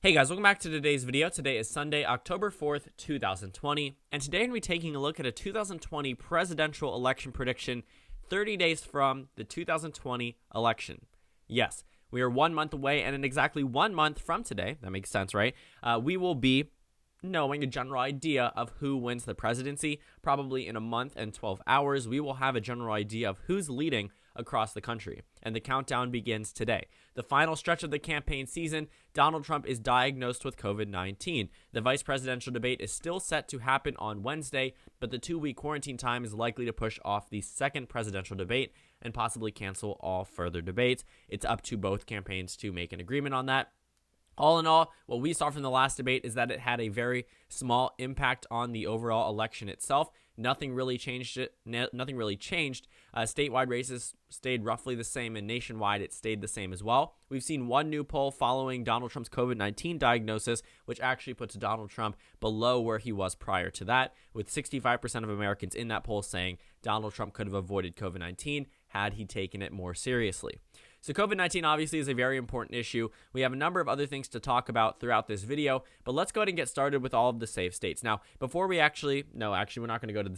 Hey guys, welcome back to today's video. Today is Sunday, October 4th, 2020, and today I'm going to be taking a look at a 2020 presidential election prediction 30 days from the 2020 election. Yes, we are 1 month away, and in exactly 1 month from today, that makes sense, right? We will be knowing a general idea of who wins the presidency. Probably in a month and 12 hours, we will have a general idea of who's leading across the country, and the countdown begins today. The final stretch of the campaign season, Donald Trump is diagnosed with COVID-19. The vice presidential debate is still set to happen on Wednesday, but the 2-week quarantine time is likely to push off the second presidential debate and possibly cancel all further debates. It's up to both campaigns to make an agreement on that. All in all, what we saw from the last debate is that it had a very small impact on the overall election itself. Nothing really changed. Statewide races stayed roughly the same, and nationwide it stayed the same as well. We've seen one new poll following Donald Trump's COVID-19 diagnosis, which actually puts Donald Trump below where he was prior to that, with 65% of Americans in that poll saying Donald Trump could have avoided COVID-19 had he taken it more seriously. So COVID-19 obviously is a very important issue. We have a number of other things to talk about throughout this video, but let's go ahead and get started with all of the safe states. Now, before we we're not going to go to the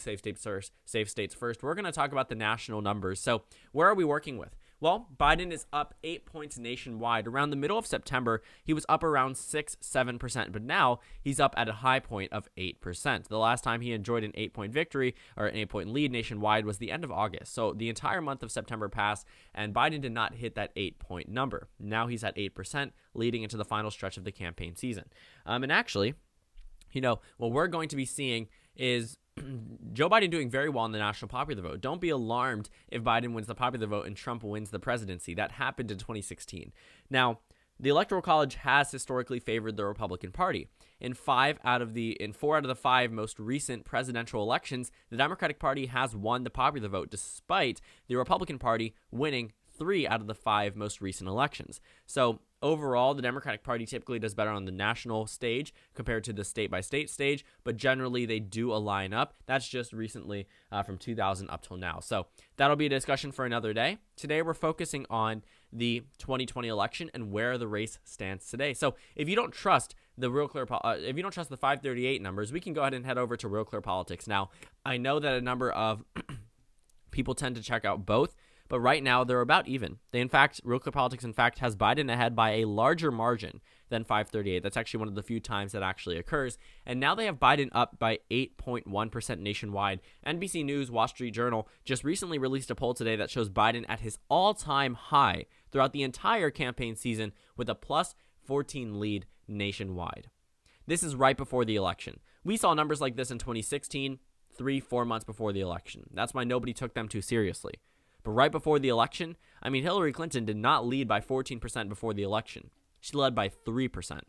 safe states first. We're going to talk about the national numbers. So where are we working with? Well, Biden is up 8 points nationwide. Around the middle of September, he was up around 6-7%, but now he's up at a high point of 8%. The last time he enjoyed an 8-point victory or an 8-point lead nationwide was the end of August. So the entire month of September passed, and Biden did not hit that 8-point number. Now he's at 8%, leading into the final stretch of the campaign season. And actually, what we're going to be seeing is Joe Biden doing very well in the national popular vote. Don't be alarmed if Biden wins the popular vote and Trump wins the presidency. That happened in 2016. Now, the Electoral College has historically favored the Republican Party. In 4 out of the 5 most recent presidential elections, the Democratic Party has won the popular vote, despite the Republican Party winning 3 out of the 5 most recent elections. So overall, the Democratic Party typically does better on the national stage compared to the state-by-state stage, but generally they do align up. That's just recently from 2000 up till now. So that'll be a discussion for another day. Today we're focusing on the 2020 election and where the race stands today. So if you don't trust the the 538 numbers, we can go ahead and head over to Real Clear Politics. Now, I know that a number of people tend to check out both, but right now they're about even. Real Clear Politics, has Biden ahead by a larger margin than 538. That's actually one of the few times that actually occurs. And now they have Biden up by 8.1% nationwide. NBC News, Wall Street Journal just recently released a poll today that shows Biden at his all-time high throughout the entire campaign season with a plus 14 lead nationwide. This is right before the election. We saw numbers like this in 2016, 3-4 months before the election. That's why nobody took them too seriously. But right before the election, Hillary Clinton did not lead by 14% before the election. She led by 3%.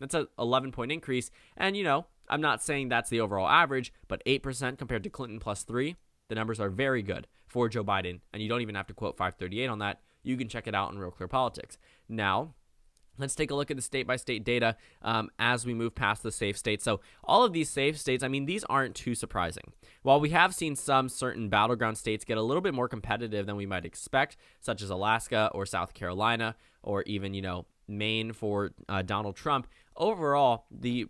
That's an 11-point increase. And, I'm not saying that's the overall average, but 8% compared to Clinton plus 3, the numbers are very good for Joe Biden. And you don't even have to quote 538 on that. You can check it out in Real Clear Politics. Now, let's take a look at the state-by-state data as we move past the safe states. So all of these safe states, these aren't too surprising. While we have seen some certain battleground states get a little bit more competitive than we might expect, such as Alaska or South Carolina or even, Maine for Donald Trump, overall, the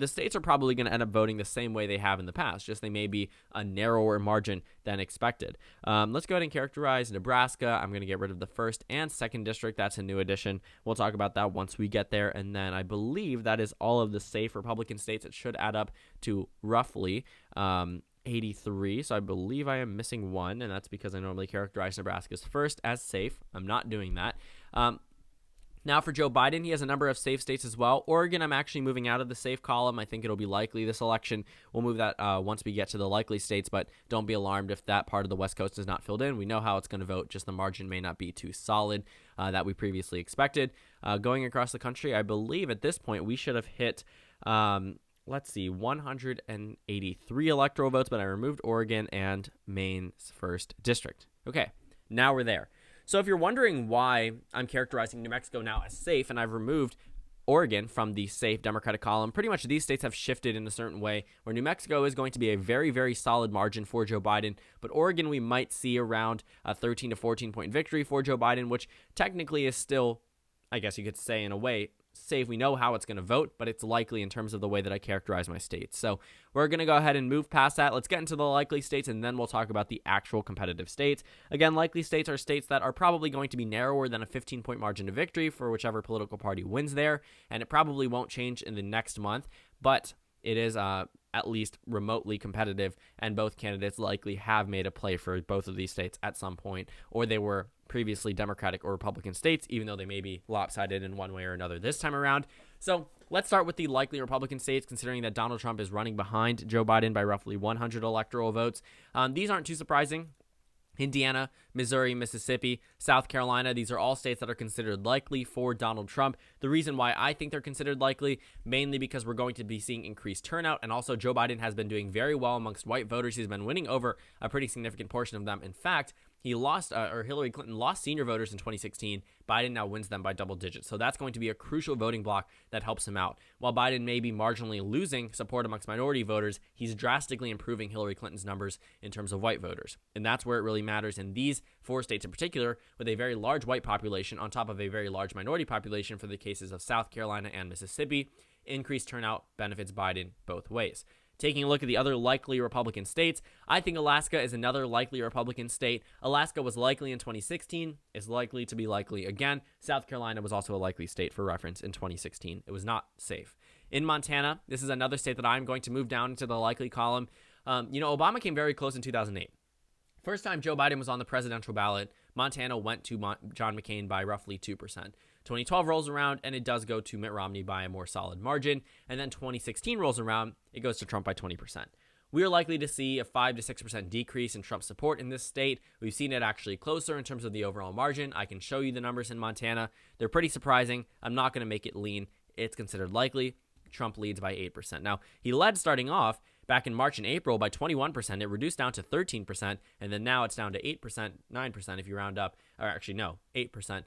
states are probably going to end up voting the same way they have in the past, just they may be a narrower margin than expected. Let's go ahead and characterize Nebraska. I'm going to get rid of the 1st and 2nd district. That's a new addition. We'll talk about that once we get there. And then I believe that is all of the safe Republican states. It should add up to roughly 83. So I believe I am missing one, and that's because I normally characterize Nebraska's 1st as safe. I'm not doing that. Now for Joe Biden, he has a number of safe states as well. Oregon, I'm actually moving out of the safe column. I think it'll be likely this election. We'll move that once we get to the likely states, but don't be alarmed if that part of the West Coast is not filled in. We know how it's going to vote, just the margin may not be too solid that we previously expected. Going across the country, I believe at this point we should have hit 183 electoral votes, but I removed Oregon and Maine's 1st district. Okay, now we're there. So if you're wondering why I'm characterizing New Mexico now as safe and I've removed Oregon from the safe Democratic column, pretty much these states have shifted in a certain way where New Mexico is going to be a very, very solid margin for Joe Biden, but Oregon we might see around a 13 to 14 point victory for Joe Biden, which technically is still, I guess you could say in a way, safe. We know how it's going to vote, but it's likely in terms of the way that I characterize my states. So we're going to go ahead and move past that. Let's get into the likely states, and then we'll talk about the actual competitive states. Again, likely states are states that are probably going to be narrower than a 15-point margin of victory for whichever political party wins there, and it probably won't change in the next month, but it is at least remotely competitive, and both candidates likely have made a play for both of these states at some point, or they were previously Democratic or Republican states, even though they may be lopsided in one way or another this time around. So let's start with the likely Republican states, considering that Donald Trump is running behind Joe Biden by roughly 100 electoral votes. These aren't too surprising. Indiana, Missouri, Mississippi, South Carolina, these are all states that are considered likely for Donald Trump. The reason why I think they're considered likely, mainly because we're going to be seeing increased turnout, and also Joe Biden has been doing very well amongst white voters. He's been winning over a pretty significant portion of them. In fact, he lost, or Hillary Clinton lost senior voters in 2016. Biden now wins them by double digits. So that's going to be a crucial voting block that helps him out. While Biden may be marginally losing support amongst minority voters, he's drastically improving Hillary Clinton's numbers in terms of white voters. And that's where it really matters in these four states in particular, with a very large white population on top of a very large minority population for the cases of South Carolina and Mississippi. Increased turnout benefits Biden both ways. Taking a look at the other likely Republican states, I think Alaska is another likely Republican state. Alaska was likely in 2016, is likely to be likely again. South Carolina was also a likely state for reference in 2016. It was not safe. In Montana, this is another state that I'm going to move down into the likely column. Obama came very close in 2008. First time Joe Biden was on the presidential ballot, Montana went to John McCain by roughly 2%. 2012 rolls around, and it does go to Mitt Romney by a more solid margin. And then 2016 rolls around, it goes to Trump by 20%. We are likely to see a 5 to 6% decrease in Trump support in this state. We've seen it actually closer in terms of the overall margin. I can show you the numbers in Montana. They're pretty surprising. I'm not going to make it lean. It's considered likely. Trump leads by 8%. Now, he led starting off back in March and April by 21%. It reduced down to 13%, and then now it's down to 8%, 9% if you round up, or actually no, 8%.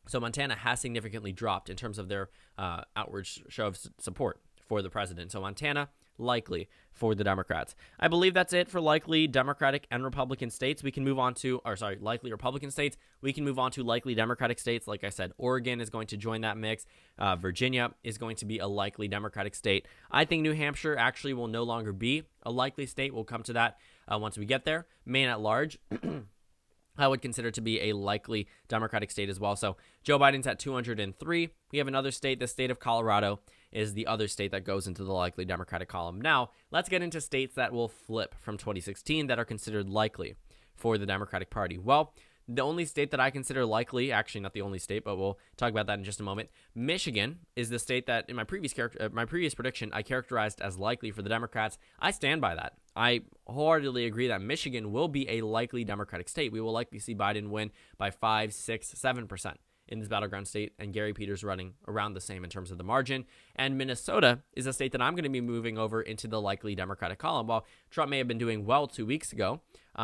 So Montana has significantly dropped in terms of their outward show of support for the president. So Montana, likely for the Democrats. I believe that's it for likely Democratic and Republican states. We can move on to, likely Republican states. We can move on to likely Democratic states. Like I said, Oregon is going to join that mix. Virginia is going to be a likely Democratic state. I think New Hampshire actually will no longer be a likely state. We'll come to that once we get there. Maine at large. I would consider to be a likely Democratic state as well. So Joe Biden's at 203. We have another state. The state of Colorado is the other state that goes into the likely Democratic column. Now, let's get into states that will flip from 2016 that are considered likely for the Democratic Party. Well, the only state that I consider likely, actually not the only state, but we'll talk about that in just a moment. Michigan is the state that in my previous prediction I characterized as likely for the Democrats. I stand by that. I wholeheartedly agree that Michigan will be a likely Democratic state. We will likely see Biden win by 5, 6, 7% in this battleground state, and Gary Peters running around the same in terms of the margin. And Minnesota is a state that I'm going to be moving over into the likely Democratic column. While Trump may have been doing well 2 weeks ago,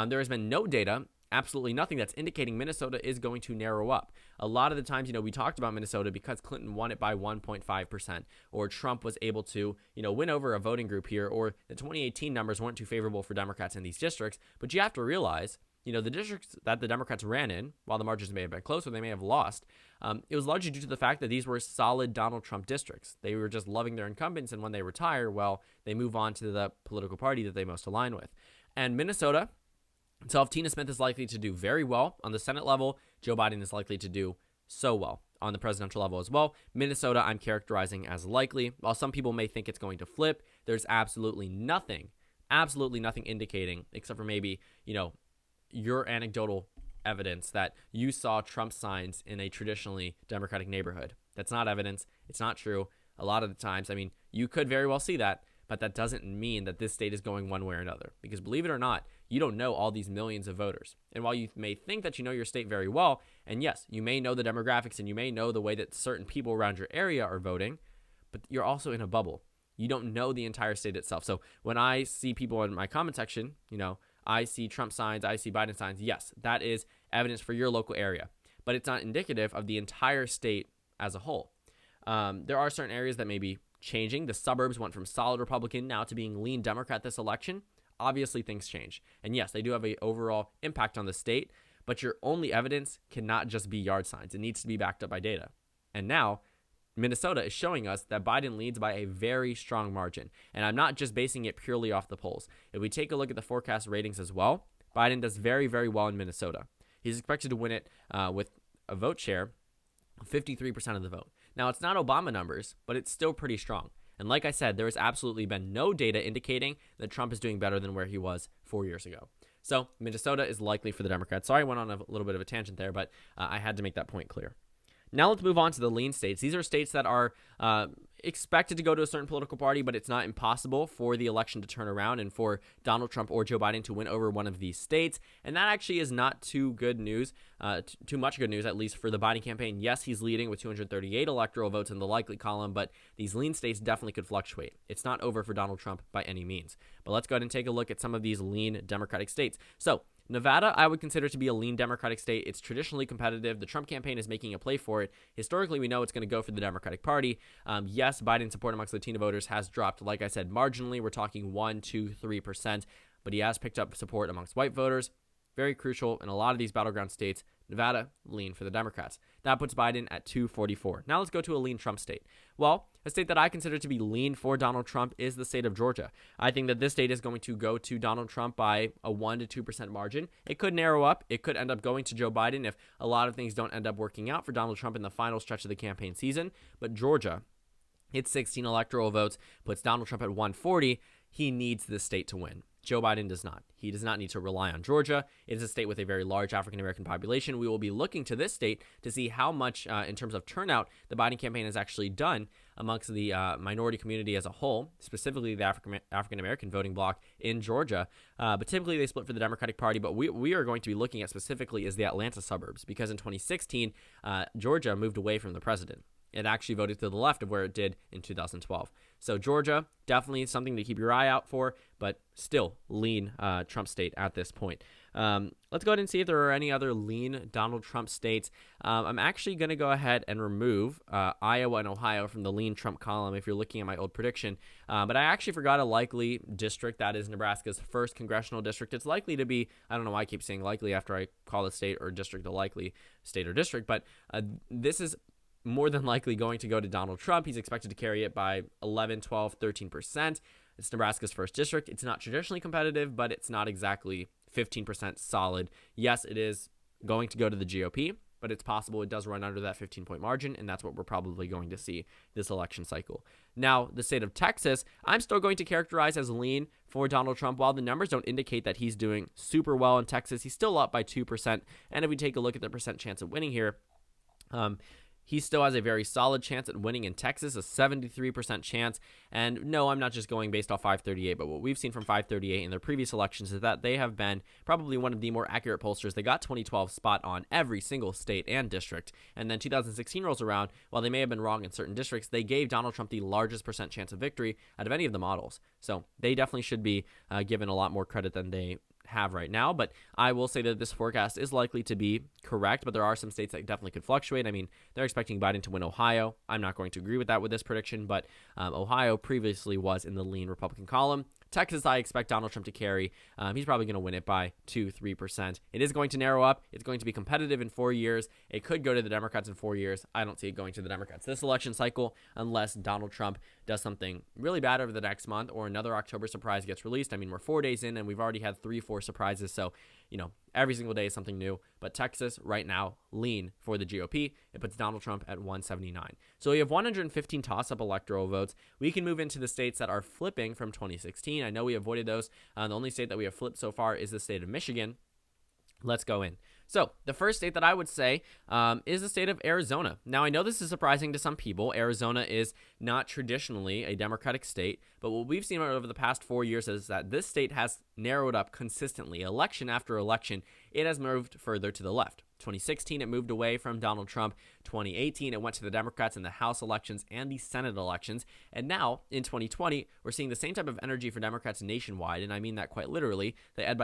there has been no data, absolutely nothing that's indicating Minnesota is going to narrow up. A lot of the times, we talked about Minnesota because Clinton won it by 1.5%, or Trump was able to, win over a voting group here, or the 2018 numbers weren't too favorable for Democrats in these districts. But you have to realize, the districts that the Democrats ran in, while the margins may have been close or they may have lost, it was largely due to the fact that these were solid Donald Trump districts. They were just loving their incumbents, and when they retire, well, they move on to the political party that they most align with. And Minnesota itself, Tina Smith is likely to do very well on the Senate level. Joe Biden is likely to do so well on the presidential level as well. Minnesota, I'm characterizing as likely. While some people may think it's going to flip, there's absolutely nothing indicating, except for maybe, your anecdotal evidence that you saw Trump signs in a traditionally Democratic neighborhood. That's not evidence. It's not true. A lot of the times, you could very well see that, but that doesn't mean that this state is going one way or another. Because believe it or not, you don't know all these millions of voters. And while you may think that you know your state very well, and yes, you may know the demographics and you may know the way that certain people around your area are voting, but you're also in a bubble. You don't know the entire state itself. So when I see people in my comment section, I see Trump signs, I see Biden signs, yes, that is evidence for your local area. But it's not indicative of the entire state as a whole. There are certain areas that may be changing. The suburbs went from solid Republican now to being lean Democrat this election. Obviously, things change. And yes, they do have an overall impact on the state, but your only evidence cannot just be yard signs. It needs to be backed up by data. And now, Minnesota is showing us that Biden leads by a very strong margin. And I'm not just basing it purely off the polls. If we take a look at the forecast ratings as well, Biden does very, very well in Minnesota. He's expected to win it with a vote share of 53% of the vote. Now, it's not Obama numbers, but it's still pretty strong. And like I said, there has absolutely been no data indicating that Trump is doing better than where he was 4 years ago. So Minnesota is likely for the Democrats. Sorry, I went on a little bit of a tangent there, but I had to make that point clear. Now let's move on to the lean states. These are states that are expected to go to a certain political party, but it's not impossible for the election to turn around and for Donald Trump or Joe Biden to win over one of these states. And that actually is not too good news, too much good news, at least for the Biden campaign. Yes, he's leading with 238 electoral votes in the likely column, but these lean states definitely could fluctuate. It's not over for Donald Trump by any means. But let's go ahead and take a look at some of these lean Democratic states. So Nevada, I would consider to be a lean Democratic state. It's traditionally competitive. The Trump campaign is making a play for it. Historically, we know it's going to go for the Democratic Party. Yes, Biden's support amongst Latino voters has dropped, like I said, marginally. We're talking 1, 2, 3%, but he has picked up support amongst white voters. Very crucial in a lot of these battleground states. Nevada, lean for the Democrats. That puts Biden at 244. Now let's go to a lean Trump state. Well, a state that I consider to be lean for Donald Trump is the state of Georgia. I think that this state is going to go to Donald Trump by a 1 to 2% margin. It could narrow up. It could end up going to Joe Biden if a lot of things don't end up working out for Donald Trump in the final stretch of the campaign season. But Georgia, its 16 electoral votes, puts Donald Trump at 140. He needs this state to win. Joe Biden does not. He does not need to rely on Georgia. It is a state with a very large African-American population. We will be looking to this state to see how much, in terms of turnout, the Biden campaign has actually done amongst the minority community as a whole, specifically the African-American voting bloc in Georgia. But typically they split for the Democratic Party. But we are going to be looking at specifically is the Atlanta suburbs, because in 2016, Georgia moved away from the president. It actually voted to the left of where it did in 2012. So Georgia, definitely something to keep your eye out for, but still lean Trump state at this point. Let's go ahead and see if there are any other lean Donald Trump states. I'm actually going to go ahead and remove Iowa and Ohio from the lean Trump column if you're looking at my old prediction. But I actually forgot a likely district. That is Nebraska's first congressional district. It's likely to be, I don't know why I keep saying likely after I call a state or district a likely state or district, but this is more than likely going to go to Donald Trump. He's expected to carry it by 11, 12, 13%. It's Nebraska's first district. It's not traditionally competitive, but it's not exactly 15% solid. Yes, it is going to go to the GOP, but it's possible it does run under that 15-point margin, and that's what we're probably going to see this election cycle. Now, the state of Texas, I'm still going to characterize as lean for Donald Trump. While the numbers don't indicate that he's doing super well in Texas, he's still up by 2%. And if we take a look at the percent chance of winning here, he still has a very solid chance at winning in Texas, a 73% chance. And no, I'm not just going based off 538, but what we've seen from 538 in their previous elections is that they have been probably one of the more accurate pollsters. They got 2012 spot on every single state and district. And then 2016 rolls around. While they may have been wrong in certain districts, they gave Donald Trump the largest percent chance of victory out of any of the models. So they definitely should be given a lot more credit than they have right now, but I will say that this forecast is likely to be correct, but there are some states that definitely could fluctuate. I mean, they're expecting Biden to win Ohio. I'm not going to agree with that with this prediction, but Ohio previously was in the lean Republican column. Texas, I expect Donald Trump to carry. He's probably going to win it by 2-3%. It is going to narrow up. It's going to be competitive in 4 years. It could go to the Democrats in 4 years. I don't see it going to the Democrats this election cycle unless Donald Trump does something really bad over the next month or another October surprise gets released. I mean, we're 4 days in and we've already had 3-4 surprises. So, every single day is something new. But Texas right now, lean for the GOP. It puts Donald Trump at 179. So we have 115 toss-up electoral votes. We can move into the states that are flipping from 2016. I know we avoided those. The only state that we have flipped so far is the state of Michigan. Let's go in. So the first state that I would say is the state of Arizona. Now, I know this is surprising to some people. Arizona is not traditionally a Democratic state, but what we've seen over the past 4 years is that this state has narrowed up consistently. Election after election, it has moved further to the left. 2016, it moved away from Donald Trump. 2018, it went to the Democrats in the House elections and the Senate elections. And now, in 2020, we're seeing the same type of energy for Democrats nationwide, and I mean that quite literally. They led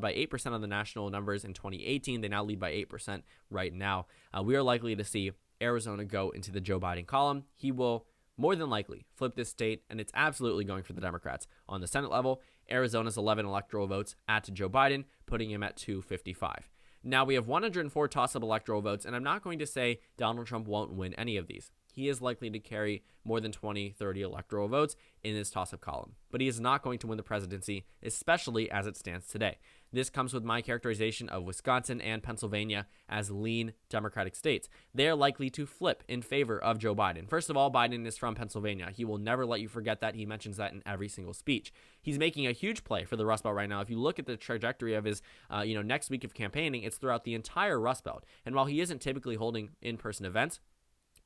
by 8% of the national numbers in 2018. They now lead by 8% right now. We are likely to see Arizona go into the Joe Biden column. He will more than likely flip this state, and it's absolutely going for the Democrats. On the Senate level, Arizona's 11 electoral votes at Joe Biden, putting him at 255. Now, we have 104 toss-up electoral votes, and I'm not going to say Donald Trump won't win any of these. he is likely to carry more than 20, 30 electoral votes in his toss-up column. But he is not going to win the presidency, especially as it stands today. This comes with my characterization of Wisconsin and Pennsylvania as lean Democratic states. They are likely to flip in favor of Joe Biden. First of all, Biden is from Pennsylvania. He will never let you forget that. He mentions that in every single speech. He's making a huge play for the Rust Belt right now. If you look at the trajectory of his, next week of campaigning, it's throughout the entire Rust Belt. And while he isn't typically holding in-person events,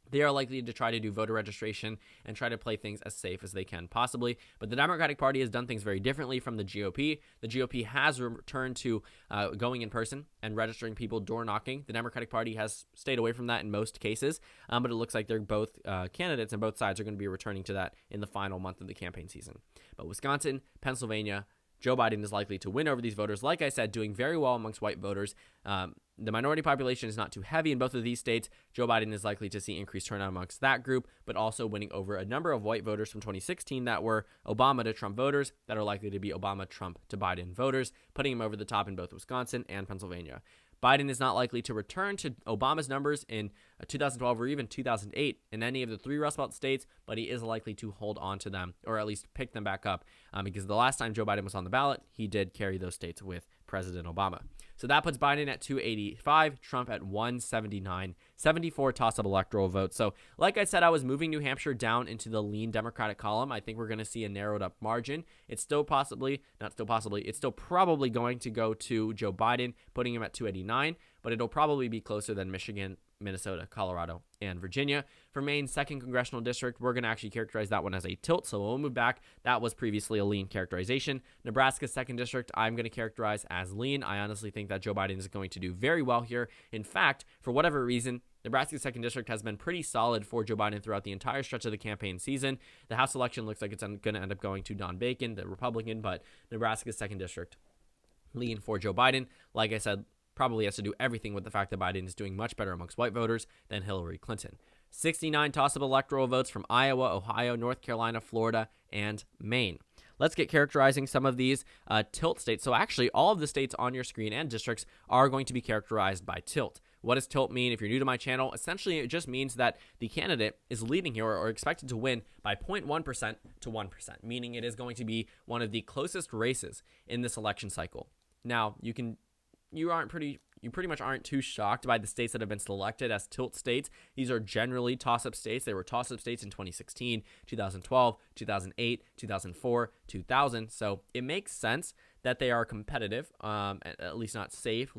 they are likely to try to do voter registration and try to play things as safe as they can possibly. But the Democratic Party has done things very differently from the GOP. The GOP has returned to going in person and registering people, door knocking. The Democratic Party has stayed away from that in most cases, but it looks like they're both candidates and both sides are going to be returning to that in the final month of the campaign season. But Wisconsin, Pennsylvania, Joe Biden is likely to win over these voters. Like I said, doing very well amongst white voters. The minority population is not too heavy in both of these states. Joe Biden is likely to see increased turnout amongst that group, but also winning over a number of white voters from 2016 that were Obama to Trump voters that are likely to be Obama, Trump to Biden voters, putting him over the top in both Wisconsin and Pennsylvania. Biden is not likely to return to Obama's numbers in 2012 or even 2008 in any of the three Rust Belt states, but he is likely to hold on to them or at least pick them back up because the last time Joe Biden was on the ballot, he did carry those states with President Obama. So that puts Biden at 285, Trump at 179, 74 toss-up electoral votes. So like I said, I was moving New Hampshire down into the lean Democratic column. I think we're going to see a narrowed up margin. It's still it's still probably going to go to Joe Biden, putting him at 289, but it'll probably be closer than Michigan, Minnesota, Colorado, and Virginia. For Maine's 2nd Congressional District, we're going to actually characterize that one as a tilt, so we'll move back. That was previously a lean characterization. Nebraska's 2nd District, I'm going to characterize as lean. I honestly think that Joe Biden is going to do very well here. In fact, for whatever reason, Nebraska's 2nd District has been pretty solid for Joe Biden throughout the entire stretch of the campaign season. The House election looks like it's going to end up going to Don Bacon, the Republican, but Nebraska's 2nd District, lean for Joe Biden. Like I said, probably has to do everything with the fact that Biden is doing much better amongst white voters than Hillary Clinton. 69 toss-up electoral votes from Iowa, Ohio, North Carolina, Florida, and Maine. Let's get characterizing some of these tilt states. So actually, all of the states on your screen and districts are going to be characterized by tilt. What does tilt mean? If you're new to my channel, essentially it just means that the candidate is leading here or expected to win by 0.1% to 1%, meaning it is going to be one of the closest races in this election cycle. Now, you pretty much aren't too shocked by the states that have been selected as tilt states. These are generally toss-up states. They were toss-up states in 2016, 2012, 2008, 2004, 2000. So it makes sense that they are competitive, at least not safe,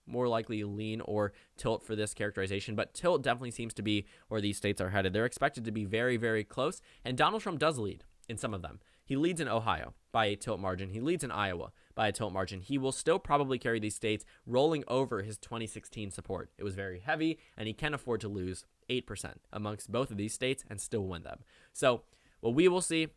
more likely lean or tilt for this characterization. But tilt definitely seems to be where these states are headed. They're expected to be very, very close, and Donald Trump does lead in some of them. He leads in Ohio by a tilt margin. He leads in Iowa by a tilt margin. He will still probably carry these states, rolling over his 2016 support. It was very heavy, and he can afford to lose 8% amongst both of these states and still win them. So what we will see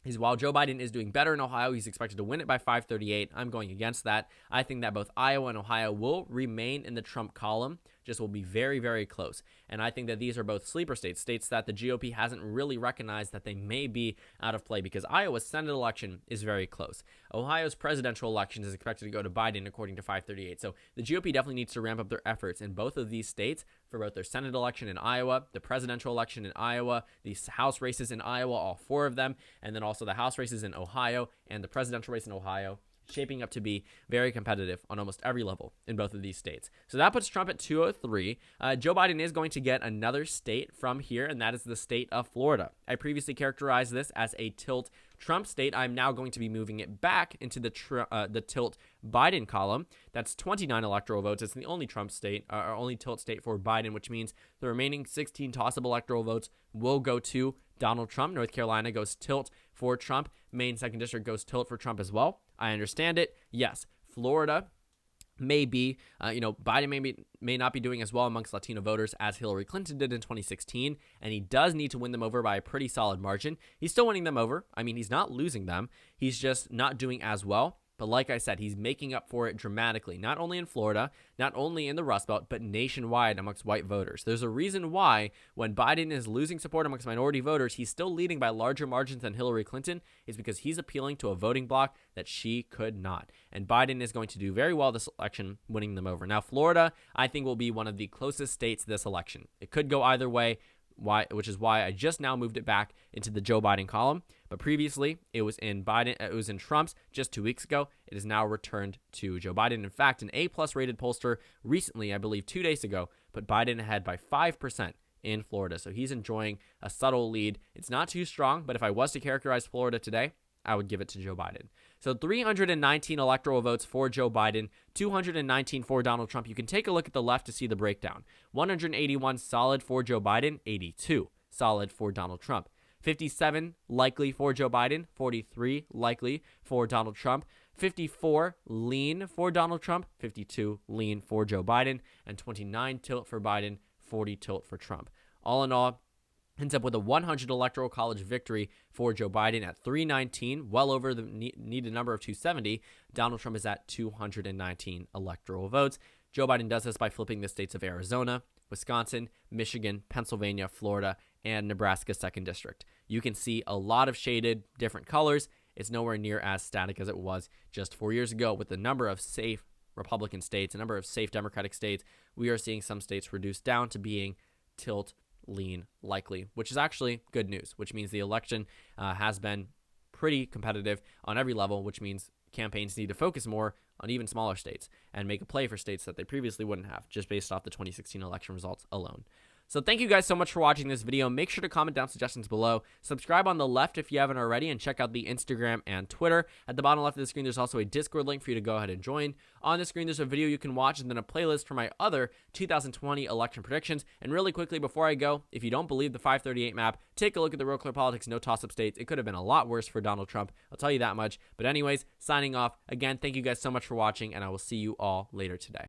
is while Joe Biden is doing better in Ohio, he's expected to win it by 538. I'm going against that. I think that both Iowa and Ohio will remain in the Trump column, just will be very, very close. And I think that these are both sleeper states, states that the GOP hasn't really recognized that they may be out of play because Iowa's Senate election is very close. Ohio's presidential election is expected to go to Biden according to 538. So the GOP definitely needs to ramp up their efforts in both of these states for both their Senate election in Iowa, the presidential election in Iowa, the House races in Iowa, all four of them, and then also the House races in Ohio and the presidential race in Ohio, shaping up to be very competitive on almost every level in both of these states. So that puts Trump at 203. Joe Biden is going to get another state from here, and that is the state of Florida. I previously characterized this as a tilt Trump state. I'm now going to be moving it back into the tilt Biden column. That's 29 electoral votes. It's the only Trump state, or only tilt state for Biden, which means the remaining 16 toss-up electoral votes will go to Donald Trump. North Carolina goes tilt for Trump. Maine's 2nd District goes tilt for Trump as well. I understand it. Yes, Florida may be, Biden may not be doing as well amongst Latino voters as Hillary Clinton did in 2016, and he does need to win them over by a pretty solid margin. He's still winning them over. I mean, he's not losing them. He's just not doing as well. But like I said, he's making up for it dramatically, not only in Florida, not only in the Rust Belt, but nationwide amongst white voters. There's a reason why when Biden is losing support amongst minority voters, he's still leading by larger margins than Hillary Clinton, is because he's appealing to a voting bloc that she could not. And Biden is going to do very well this election, winning them over. Now, Florida, I think, will be one of the closest states this election. It could go either way. why I just now moved it back into the Joe Biden column. But previously, it was in Trump's just 2 weeks ago. It is now returned to Joe Biden. In fact, an A-plus rated pollster recently, I believe 2 days ago, put Biden ahead by 5% in Florida. So he's enjoying a subtle lead. It's not too strong, but if I was to characterize Florida today, I would give it to Joe Biden. So 319 electoral votes for Joe Biden, 219 for Donald Trump. You can take a look at the left to see the breakdown. 181 solid for Joe Biden, 82 solid for Donald Trump. 57 likely for Joe Biden, 43 likely for Donald Trump. 54 lean for Donald Trump, 52 lean for Joe Biden, and 29 tilt for Biden, 40 tilt for Trump. All in all, ends up with a 100 electoral college victory for Joe Biden at 319, well over the needed number of 270. Donald Trump is at 219 electoral votes. Joe Biden does this by flipping the states of Arizona, Wisconsin, Michigan, Pennsylvania, Florida, and Nebraska 2nd District. You can see a lot of shaded different colors. It's nowhere near as static as it was just 4 years ago with the number of safe Republican states, a number of safe Democratic states. We are seeing some states reduced down to being tilt, lean, likely, which is actually good news, which means the election has been pretty competitive on every level, which means campaigns need to focus more on even smaller states and make a play for states that they previously wouldn't have, just based off the 2016 election results alone. So thank you guys so much for watching this video. Make sure to comment down suggestions below. Subscribe on the left if you haven't already, and check out the Instagram and Twitter. At the bottom left of the screen, there's also a Discord link for you to go ahead and join. On the screen, there's a video you can watch and then a playlist for my other 2020 election predictions. And really quickly, before I go, if you don't believe the 538 map, take a look at the Real Clear Politics No Toss-Up states. It could have been a lot worse for Donald Trump. I'll tell you that much. But anyways, signing off. Again, thank you guys so much for watching, and I will see you all later today.